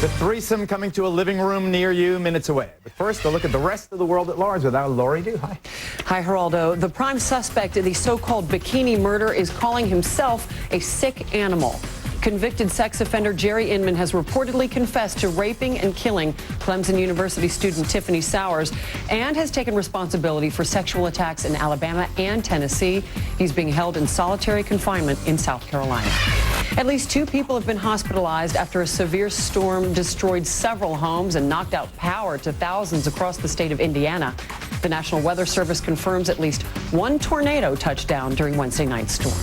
The threesome coming to a living room near you minutes away. But first, a look at the rest of the world at large with our Lori Du. Hi. Hi, Geraldo. The prime suspect in the so-called bikini murder is calling himself a sick animal. Convicted sex offender Jerry Inman has reportedly confessed to raping and killing Clemson University student Tiffany Sowers and has taken responsibility for sexual attacks in Alabama and Tennessee. He's being held in solitary confinement in South Carolina. At least 2 people have been hospitalized after a severe storm destroyed several homes and knocked out power to thousands across the state of Indiana. The National Weather Service confirms at least 1 tornado touched down during Wednesday night's storm.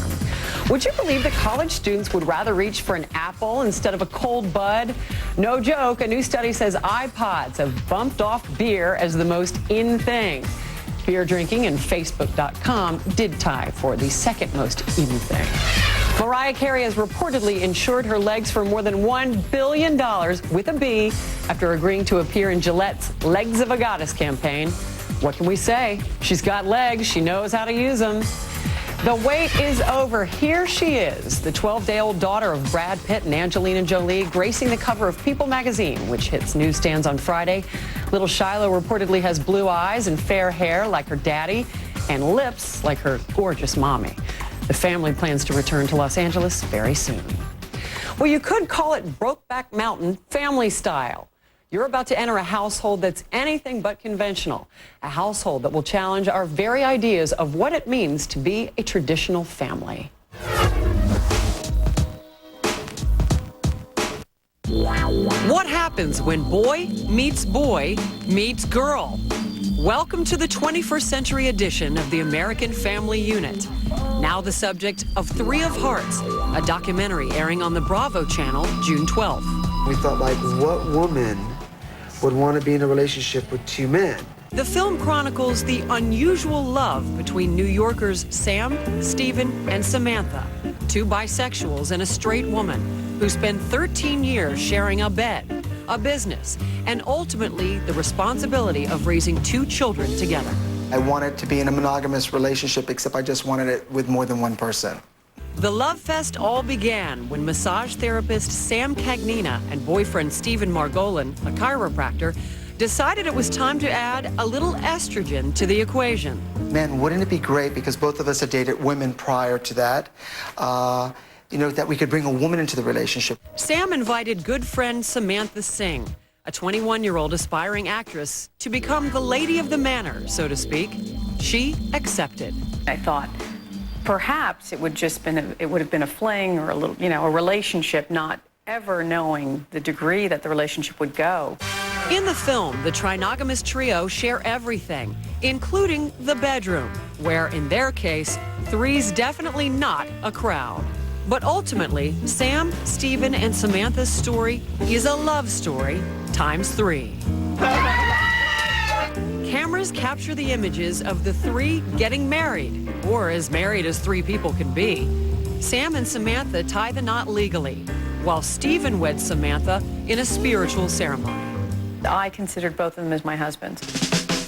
Would you believe that college students would rather reach for an apple instead of a cold bud? No joke, a new study says iPods have bumped off beer as the most in thing. Beer drinking and Facebook.com did tie for the second most in thing. Mariah Carey has reportedly insured her legs for more than $1 billion with a B after agreeing to appear in Gillette's Legs of a Goddess campaign. What can we say? She's got legs. She knows how to use them. The wait is over. Here she is, the 12-day-old daughter of Brad Pitt and Angelina Jolie, gracing the cover of People magazine, which hits newsstands on Friday. Little Shiloh reportedly has blue eyes and fair hair like her daddy and lips like her gorgeous mommy. The family plans to return to Los Angeles very soon. Well, you could call it Brokeback Mountain family style. You're about to enter a household that's anything but conventional, a household that will challenge our very ideas of what it means to be a traditional family. What happens when boy meets girl? Welcome to the 21st century edition of the American Family Unit. Now the subject of 3 of Hearts, a documentary airing on the Bravo channel June 12th. We felt like, what woman would want to be in a relationship with 2 men? The film chronicles the unusual love between New Yorkers Sam, Stephen, and Samantha, 2 bisexuals and a straight woman who spend 13 years sharing a bed, a business, and ultimately the responsibility of raising 2 children together. I wanted to be in a monogamous relationship, except I just wanted it with more than one person. The love fest all began when massage therapist Sam Cagnina and boyfriend Stephen Margolin, a chiropractor, decided it was time to add a little estrogen to the equation. Man, wouldn't it be great, because both of us had dated women prior to that, that we could bring a woman into the relationship. Sam invited good friend Samantha Singh, a 21-year-old aspiring actress, to become the lady of the manor, so to speak. She accepted. I thought perhaps it would have been a fling or a little, a relationship, not ever knowing the degree that the relationship would go. In the film, the trinogamous trio share everything, including the bedroom, where in their case, 3's definitely not a crowd. But ultimately, Sam, Stephen, and Samantha's story is a love story times 3. Cameras capture the images of the 3 getting married, or as married as 3 people can be. Sam and Samantha tie the knot legally, while Stephen weds Samantha in a spiritual ceremony. I considered both of them as my husbands.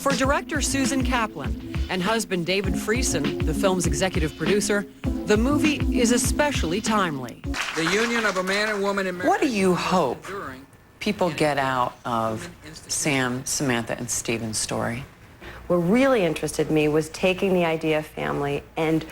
For director Susan Kaplan and husband David Friesen, the film's executive producer, the movie is especially timely. The union of a man and woman in marriage. What do you hope people get out of Sam, Samantha, and Stephen's story? What really interested me was taking the idea of family and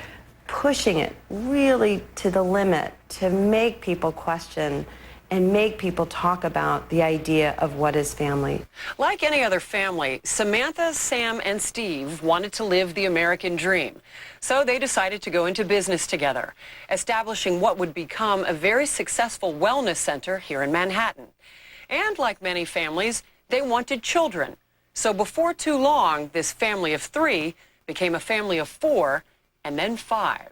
pushing it really to the limit to make people question and make people talk about the idea of what is family. Like any other family, Samantha, Sam, and Steve wanted to live the American dream. So they decided to go into business together, establishing what would become a very successful wellness center here in Manhattan. And like many families, they wanted children. So before too long, this family of 3 became a family of 4 and then 5.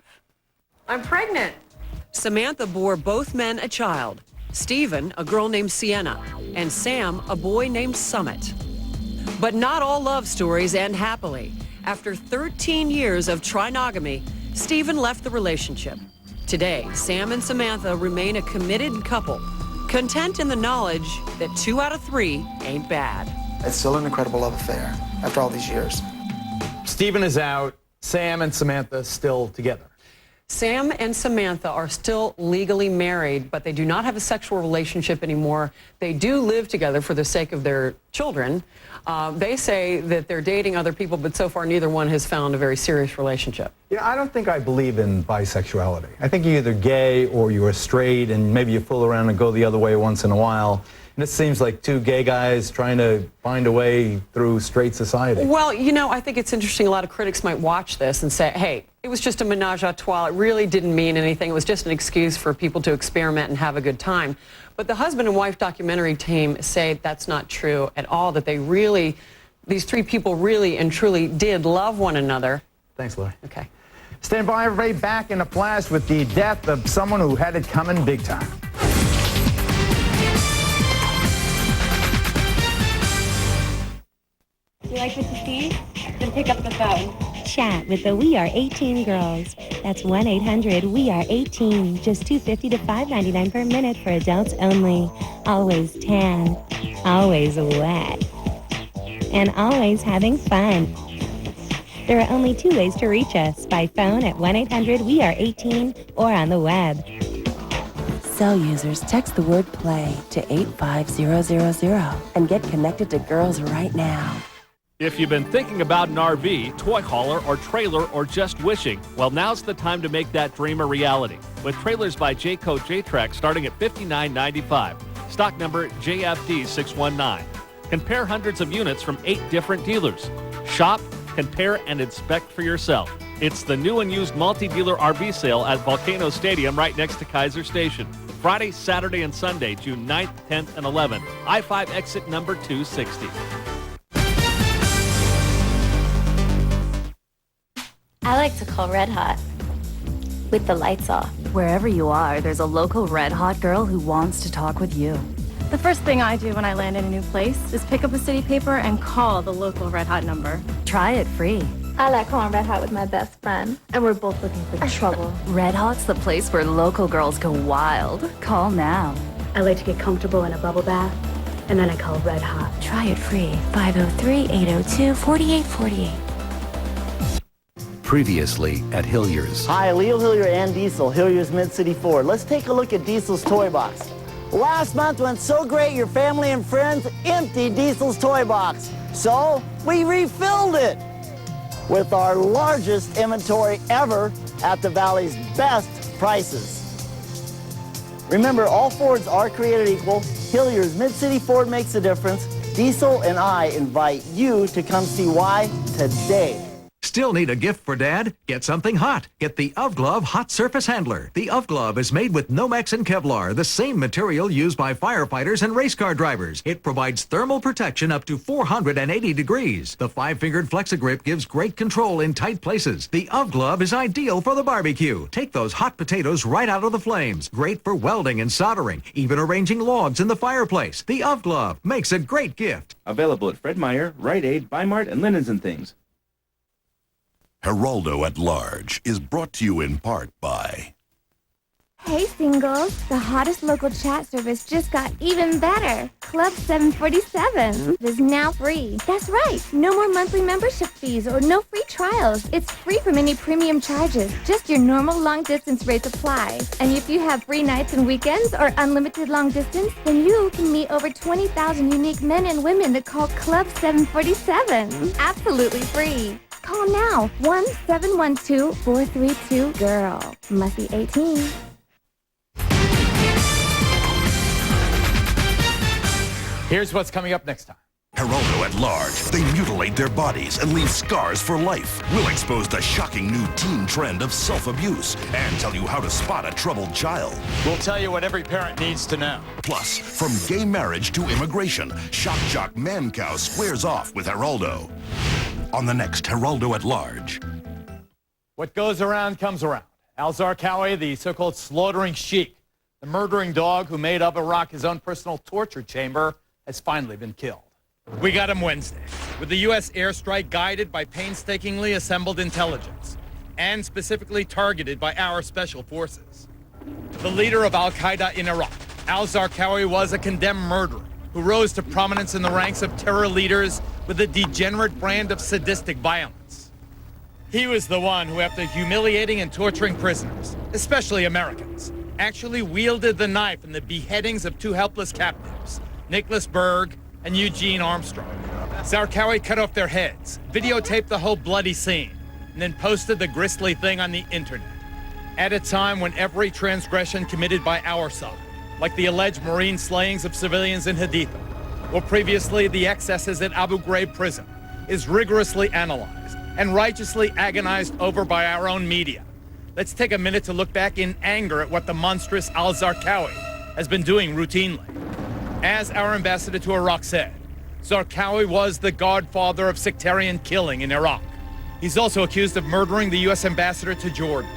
I'm pregnant. Samantha bore both men a child. Stephen, a girl named Sienna, and Sam, a boy named Summit. But not all love stories end happily. After 13 years of trinogamy, Stephen left the relationship. Today, Sam and Samantha remain a committed couple, content in the knowledge that 2 out of 3 ain't bad. It's still an incredible love affair after all these years. Stephen is out. Sam and Samantha still together. Sam and Samantha are still legally married, but they do not have a sexual relationship anymore. They do live together for the sake of their children. They say that they're dating other people, but so far neither one has found a very serious relationship. Yeah, I don't think I believe in bisexuality. I think you're either gay or you're straight, and maybe you fool around and go the other way once in a while. And it seems like 2 gay guys trying to find a way through straight society. Well, you know, I think it's interesting. A lot of critics might watch this and say, hey, it was just a menage a trois. It really didn't mean anything. It was just an excuse for people to experiment and have a good time. But the husband and wife documentary team say that's not true at all, that they really, these 3 people really and truly did love one another. Thanks, Lori. Okay. Stand by, everybody. Back in a flash with the death of someone who had it coming big time. You like what you see? Then pick up the phone. Chat with the We Are 18 girls. That's 1-800-WE-ARE-18. Just $2.50 to $5.99 per minute for adults only. Always tan, always wet, and always having fun. There are only 2 ways to reach us: by phone at 1-800-WE-ARE-18 or on the web. Cell users text the word play to 85000 and get connected to girls right now. If you've been thinking about an RV, toy hauler, or trailer, or just wishing, well, now's the time to make that dream a reality. With trailers by Jayco J-Track starting at $59.95. Stock number JFD619. Compare hundreds of units from 8 different dealers. Shop, compare, and inspect for yourself. It's the new and used multi-dealer RV sale at Volcano Stadium right next to Kaiser Station. Friday, Saturday, and Sunday, June 9th, 10th, and 11th. I-5 exit number 260. I like to call Red Hot with the lights off. Wherever you are, there's a local Red Hot girl who wants to talk with you. The first thing I do when I land in a new place is pick up a city paper and call the local Red Hot number. Try it free. I like calling Red Hot with my best friend, and we're both looking for trouble. Red Hot's the place where local girls go wild. Call now. I like to get comfortable in a bubble bath, and then I call Red Hot. Try it free. 503-802-4848. Previously at Hilliers. Hi, Leo Hillier and Diesel, Hilliers Mid-City Ford. Let's take a look at Diesel's toy box. Last month went so great, your family and friends emptied Diesel's toy box. So we refilled it with our largest inventory ever at the Valley's best prices. Remember, all Fords are created equal. Hilliers Mid-City Ford makes a difference. Diesel and I invite you to come see why today. Still need a gift for Dad? Get something hot. Get the UV Glove Hot Surface Handler. The UV Glove is made with Nomex and Kevlar, the same material used by firefighters and race car drivers. It provides thermal protection up to 480 degrees. The 5-fingered FlexiGrip gives great control in tight places. The UV Glove is ideal for the barbecue. Take those hot potatoes right out of the flames. Great for welding and soldering, even arranging logs in the fireplace. The UV Glove makes a great gift. Available at Fred Meyer, Rite Aid, Bi-Mart, and Linens and Things. Geraldo at Large is brought to you in part by... Hey singles, the hottest local chat service just got even better. Club 747 is now free. That's right, no more monthly membership fees or no free trials. It's free from any premium charges. Just your normal long distance rates apply. And if you have free nights and weekends or unlimited long distance, then you can meet over 20,000 unique men and women that call Club 747. Absolutely free. Call now, 1-712-432-GIRL. Must be 18. Here's what's coming up next time. Geraldo at large. They mutilate their bodies and leave scars for life. We'll expose the shocking new teen trend of self-abuse and tell you how to spot a troubled child. We'll tell you what every parent needs to know. Plus, from gay marriage to immigration, shock jock Man Cow squares off with Geraldo. On the next Geraldo at Large. What goes around comes around. Al Zarqawi, the so-called slaughtering sheik, the murdering dog who made of Iraq his own personal torture chamber, has finally been killed. We got him Wednesday, with the U.S. airstrike guided by painstakingly assembled intelligence and specifically targeted by our special forces. The leader of al-Qaeda in Iraq, Al Zarqawi, was a condemned murderer who rose to prominence in the ranks of terror leaders with a degenerate brand of sadistic violence. He was the one who, after humiliating and torturing prisoners, especially Americans, actually wielded the knife in the beheadings of two helpless captives, Nicholas Berg and Eugene Armstrong. Zarqawi cut off their heads, videotaped the whole bloody scene, and then posted the grisly thing on the internet. At a time when every transgression committed by our side, like the alleged Marine slayings of civilians in Haditha, or previously the excesses at Abu Ghraib prison, is rigorously analyzed and righteously agonized over by our own media. Let's take a minute to look back in anger at what the monstrous Al Zarqawi has been doing routinely. As our ambassador to Iraq said, Zarqawi was the godfather of sectarian killing in Iraq. He's also accused of murdering the U.S. ambassador to Jordan.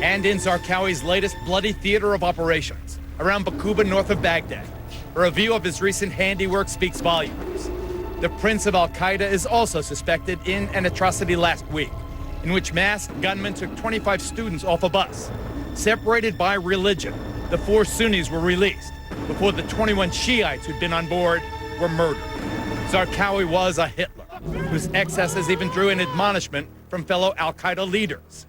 And in Zarqawi's latest bloody theater of operations, around Bakuba north of Baghdad, a review of his recent handiwork speaks volumes. The prince of al-Qaeda is also suspected in an atrocity last week, in which masked gunmen took 25 students off a bus. Separated by religion, the 4 Sunnis were released before the 21 Shiites who'd been on board were murdered. Zarqawi was a Hitler, whose excesses even drew an admonishment from fellow al-Qaeda leaders.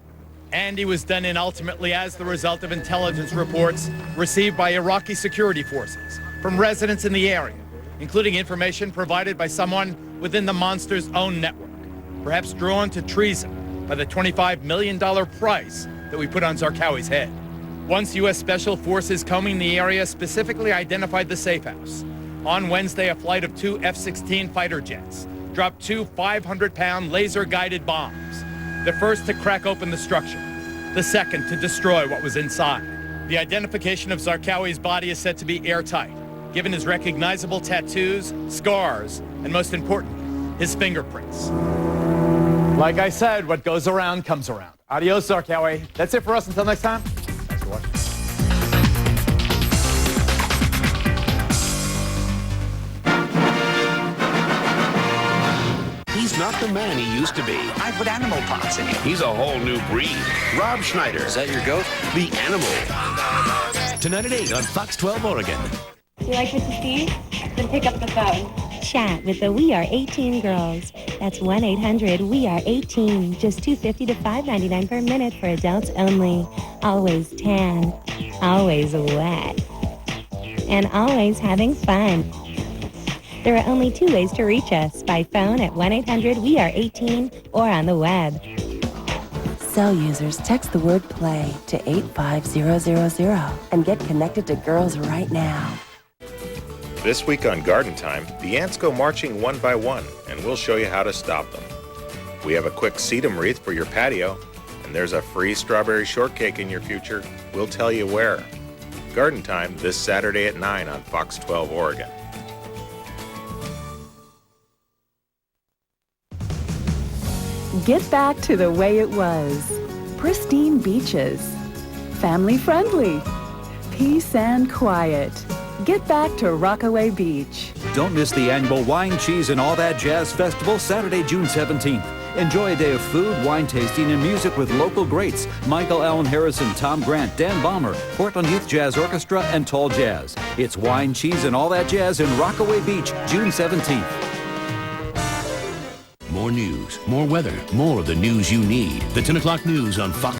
And he was done in ultimately as the result of intelligence reports received by Iraqi security forces from residents in the area, including information provided by someone within the monster's own network, perhaps drawn to treason by the $25 million price that we put on Zarqawi's head. Once U.S. Special Forces combing the area specifically identified the safe house. On Wednesday, a flight of 2 F-16 fighter jets dropped 2 500-pound laser-guided bombs. The first to crack open the structure, the second to destroy what was inside. The identification of Zarqawi's body is said to be airtight, given his recognizable tattoos, scars, and most important, his fingerprints. Like I said, what goes around comes around. Adios, Zarqawi. That's it for us. Until next time. Thanks for watching. He's not the man he used to be. I put animal parts in it. He's a whole new breed. Rob Schneider. Is that your goat? The Animal. Tonight at 8 on Fox 12 Oregon. Do you like what you see? Then pick up the phone. Chat with the We Are 18 girls. That's 1-800-WE-ARE-18. Just $2.50 to $5.99 per minute for adults only. Always tan, always wet, and always having fun. There are only 2 ways to reach us: by phone at 1-800-WE-ARE-18 or on the web. Cell users text the word play to 85000 and get connected to girls right now. This week on Garden Time, the ants go marching one by one, and we'll show you how to stop them. We have a quick sedum wreath for your patio, and there's a free strawberry shortcake in your future. We'll tell you where. Garden Time this Saturday at 9 on Fox 12 Oregon. Get back to the way it was. Pristine beaches. Family friendly. Peace and quiet. Get back to Rockaway Beach. Don't miss the annual Wine, Cheese, and All That Jazz Festival, Saturday, June 17th. Enjoy a day of food, wine tasting, and music with local greats Michael Allen Harrison, Tom Grant, Dan Balmer, Portland Youth Jazz Orchestra, and Tall Jazz. It's Wine, Cheese, and All That Jazz in Rockaway Beach, June 17th. More news, more weather, more of the news you need. The 10 o'clock news on Fox